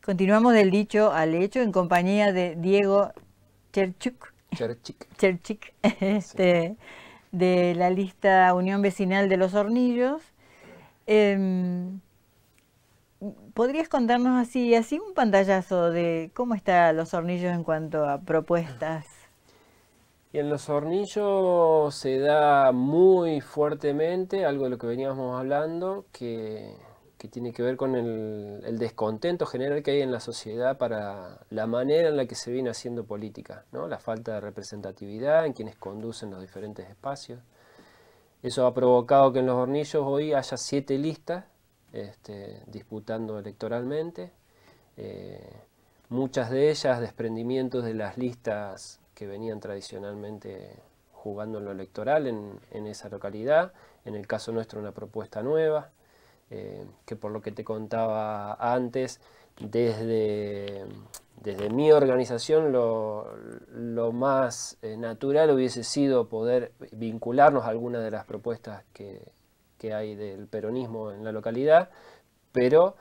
Continuamos del dicho al hecho en compañía de Diego Cherchuk, Cherchik. Cherchik, Sí. de la lista Unión Vecinal de los Hornillos. Em, ¿Podrías contarnos así un pantallazo de cómo está Los Hornillos en cuanto a propuestas? Y en los hornillos se da muy fuertemente algo de lo que veníamos hablando, que tiene que ver con el descontento general que hay en la sociedad para la manera en la que se viene haciendo política, ¿no? La falta de representatividad en quienes conducen los diferentes espacios. Eso ha provocado que en los hornillos hoy haya 7 listas disputando electoralmente. Eh, Muchas de ellas desprendimientos de las listas que venían tradicionalmente jugando en lo electoral en esa localidad. En el caso nuestro una propuesta nueva, que por lo que te contaba antes, desde mi organización lo más natural hubiese sido poder vincularnos a alguna de las propuestas que hay del peronismo en la localidad, pero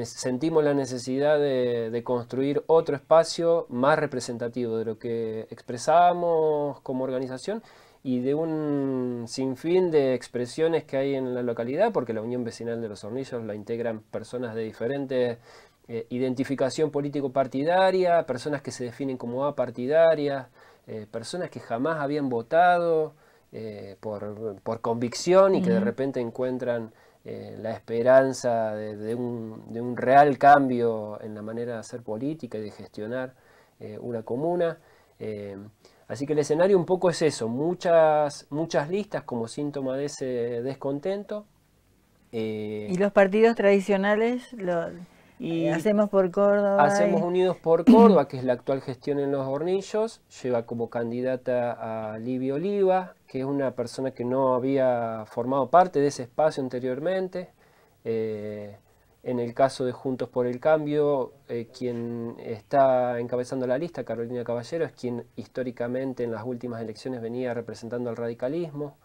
sentimos la necesidad de construir otro espacio más representativo de lo que expresábamos como organización y de un sinfín de expresiones que hay en la localidad, porque la Unión Vecinal de los Hornillos la integran personas de diferentes identificación político-partidaria, personas que se definen como apartidarias, personas que jamás habían votado por convicción y que de Ujú. repente encuentran la esperanza de un real cambio en la manera de hacer política y de gestionar una comuna. Eh, Así que el escenario un poco es eso, muchas listas como síntoma de ese descontento. Y eh, los partidos tradicionales, y hacemos por Córdoba. Hacemos Unidos por Córdoba, que es la actual gestión en Los Hornillos, lleva como candidata a Livia Oliva, que es una persona que no había formado parte de ese espacio anteriormente. Eh, en el caso de Juntos por el Cambio, quien está encabezando la lista, Carolina Caballero, es quien históricamente en las últimas elecciones venía representando al radicalismo,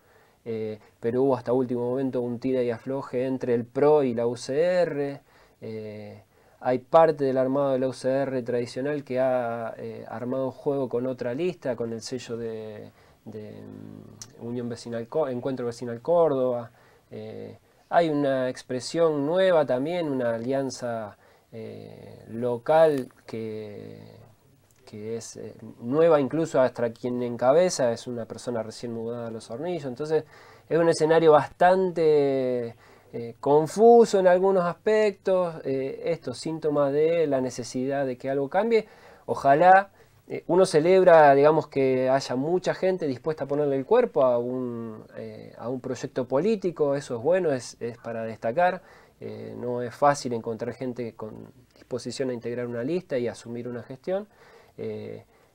pero hubo hasta último momento un tira y afloje entre el PRO y la UCR. eh, Hay parte del armado de la UCR tradicional que ha armado juego con otra lista, con el sello de Unión Vecinal, Encuentro Vecinal Córdoba. Eh, Hay una expresión nueva también, una alianza local que es nueva incluso hasta quien encabeza, es una persona recién mudada a Los Hornillos. Entonces es un escenario bastante confuso en algunos aspectos, estos síntomas de la necesidad de que algo cambie. Ojalá uno celebra, digamos, que haya mucha gente dispuesta a ponerle el cuerpo a un proyecto político, eso es bueno, es para destacar. No es fácil encontrar gente con disposición a integrar una lista y asumir una gestión.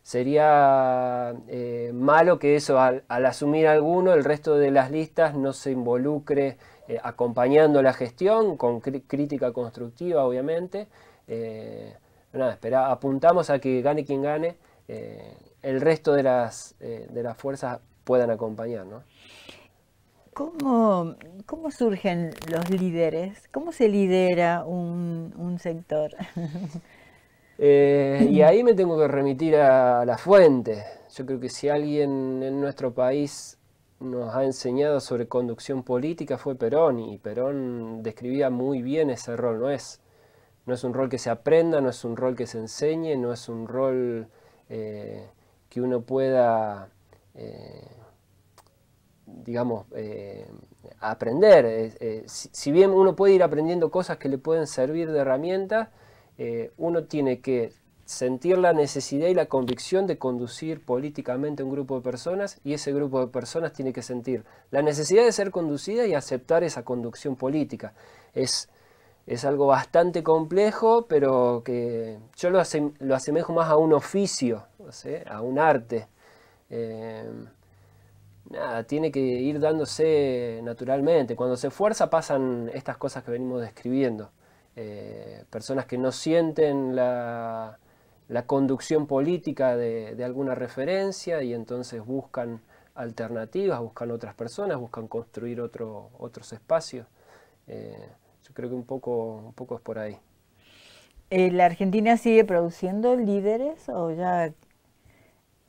Sería malo que eso, al asumir alguno, el resto de las listas no se involucre acompañando la gestión, con crítica constructiva, obviamente. Nada, apuntamos a que gane quien gane, el resto de las fuerzas puedan acompañar, ¿no? ¿Cómo, cómo surgen los líderes? ¿Cómo se lidera un sector? Y ahí me tengo que remitir a la fuente. Yo creo que si alguien en nuestro país nos ha enseñado sobre conducción política fue Perón, y Perón describía muy bien ese rol. No es un rol que se aprenda, no es un rol que se enseñe, no es un rol que uno pueda, eh, digamos, aprender. Si bien uno puede ir aprendiendo cosas que le pueden servir de herramienta, uno tiene que sentir la necesidad y la convicción de conducir políticamente a un grupo de personas, y ese grupo de personas tiene que sentir la necesidad de ser conducida y aceptar esa conducción política. Es, es algo bastante complejo, pero que yo lo asemejo más a un oficio, no sé, a un arte. Eh, Nada, tiene que ir dándose naturalmente. Cuando se fuerza pasan estas cosas que venimos describiendo. Personas que no sienten la conducción política de alguna referencia y entonces buscan alternativas, buscan otras personas, buscan construir otros espacios. Yo creo que un poco es por ahí. ¿La Argentina sigue produciendo líderes o ya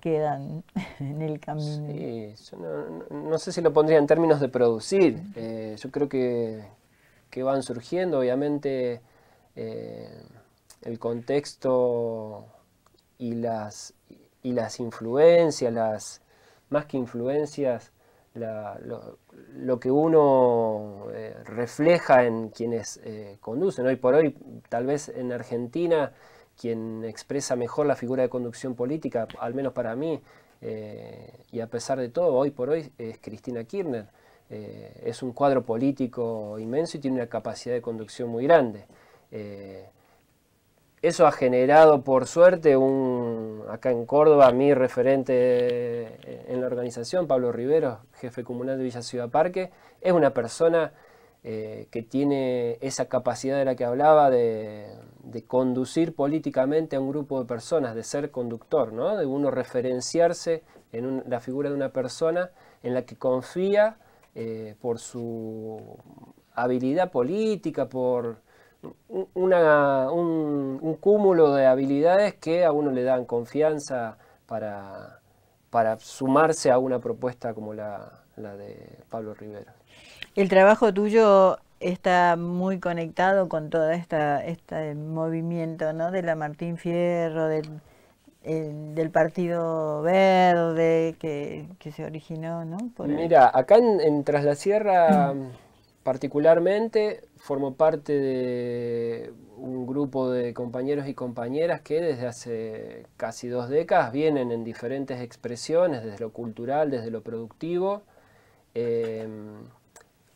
quedan en el camino? Sí, yo no sé si lo pondría en términos de producir. Yo creo que van surgiendo, obviamente, eh, el contexto y las influencias, más que influencias, lo que uno refleja en quienes conducen. Hoy por hoy, tal vez en Argentina, quien expresa mejor la figura de conducción política, al menos para mí, y a pesar de todo, hoy por hoy es Cristina Kirchner. Es un cuadro político inmenso y tiene una capacidad de conducción muy grande. Eso ha generado, por suerte, acá en Córdoba, mi referente en la organización, Pablo Rivero, jefe comunal de Villa Ciudad Parque, es una persona que tiene esa capacidad de la que hablaba de conducir políticamente a un grupo de personas, de ser conductor, ¿no? De uno referenciarse en la figura de una persona en la que confía por su habilidad política, por un cúmulo de habilidades que a uno le dan confianza para sumarse a una propuesta como la de Pablo Rivero. El trabajo tuyo está muy conectado con todo este movimiento, ¿no? De la Martín Fierro, del Partido Verde que se originó, ¿no? Por ahí. Mira, acá en Tras la Sierra particularmente formo parte de un grupo de compañeros y compañeras que desde hace casi 2 décadas vienen en diferentes expresiones, desde lo cultural, desde lo productivo, eh,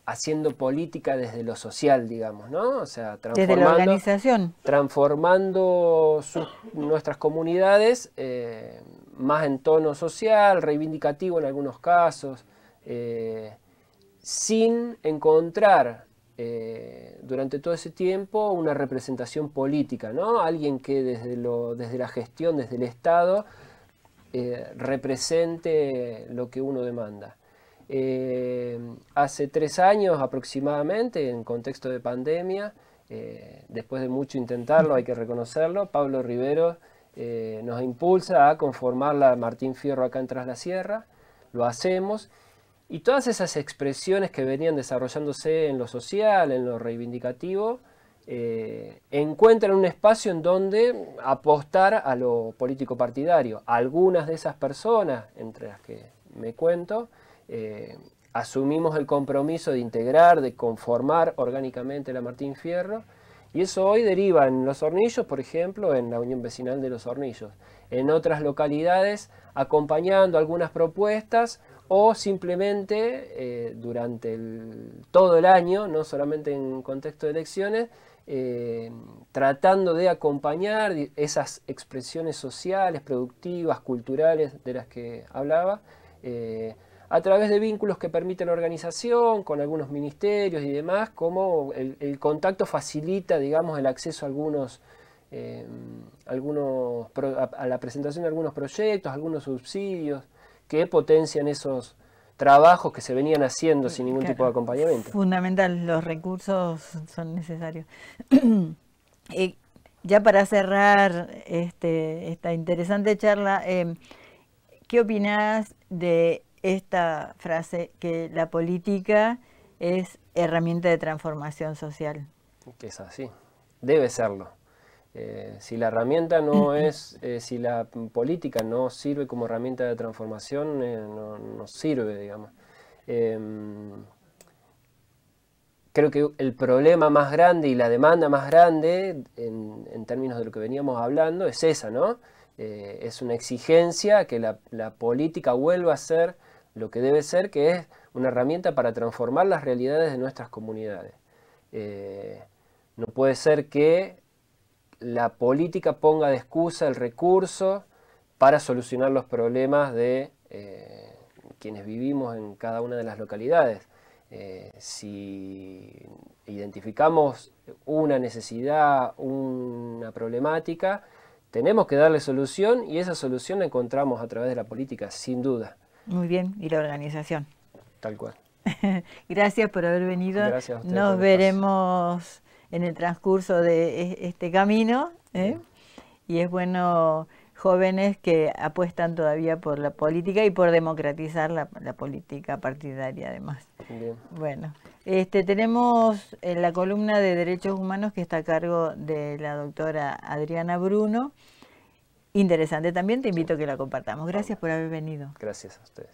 haciendo política desde lo social, digamos, ¿no? O sea, Desde la organización. transformando nuestras comunidades más en tono social, reivindicativo en algunos casos, sin encontrar durante todo ese tiempo una representación política, ¿no? Alguien que desde la gestión, desde el Estado, represente lo que uno demanda. Hace 3 años aproximadamente, en contexto de pandemia, después de mucho intentarlo, hay que reconocerlo, Pablo Rivero nos impulsa a conformar la Martín Fierro acá en Tras la Sierra, lo hacemos, y todas esas expresiones que venían desarrollándose en lo social, en lo reivindicativo, encuentran un espacio en donde apostar a lo político partidario. Algunas de esas personas, entre las que me cuento, asumimos el compromiso de integrar, de conformar orgánicamente la Martín Fierro, y eso hoy deriva en Los Hornillos, por ejemplo, en la Unión Vecinal de Los Hornillos, en otras localidades acompañando algunas propuestas o simplemente durante todo el año, no solamente en contexto de elecciones, tratando de acompañar esas expresiones sociales, productivas, culturales de las que hablaba, a través de vínculos que permiten la organización, con algunos ministerios y demás, como el contacto facilita, digamos, el acceso a a la presentación de algunos proyectos, algunos subsidios, que potencian esos trabajos que se venían haciendo sin ningún tipo de acompañamiento. Fundamental, los recursos son necesarios. Ya para cerrar esta interesante charla, ¿qué opinás de esta frase que la política es herramienta de transformación social? Que es así, debe serlo. Si la herramienta no es, si la política no sirve como herramienta de transformación, no sirve, digamos. Creo que el problema más grande y la demanda más grande, en términos de lo que veníamos hablando, es esa, ¿no? Es una exigencia que la política vuelva a ser lo que debe ser, que es una herramienta para transformar las realidades de nuestras comunidades. No puede ser que la política ponga de excusa el recurso para solucionar los problemas de quienes vivimos en cada una de las localidades. Si identificamos una necesidad, una problemática, tenemos que darle solución, y esa solución la encontramos a través de la política, sin duda. Muy bien, y la organización. Tal cual. Gracias por haber venido. Gracias a ustedes Nos por el espacio. veremos en el transcurso de este camino, y es bueno jóvenes que apuestan todavía por la política y por democratizar la política partidaria además. Bien. Bueno, tenemos la columna de Derechos Humanos que está a cargo de la doctora Adriana Bruno. Interesante también, te invito a que la compartamos. Gracias por haber venido. Gracias a ustedes.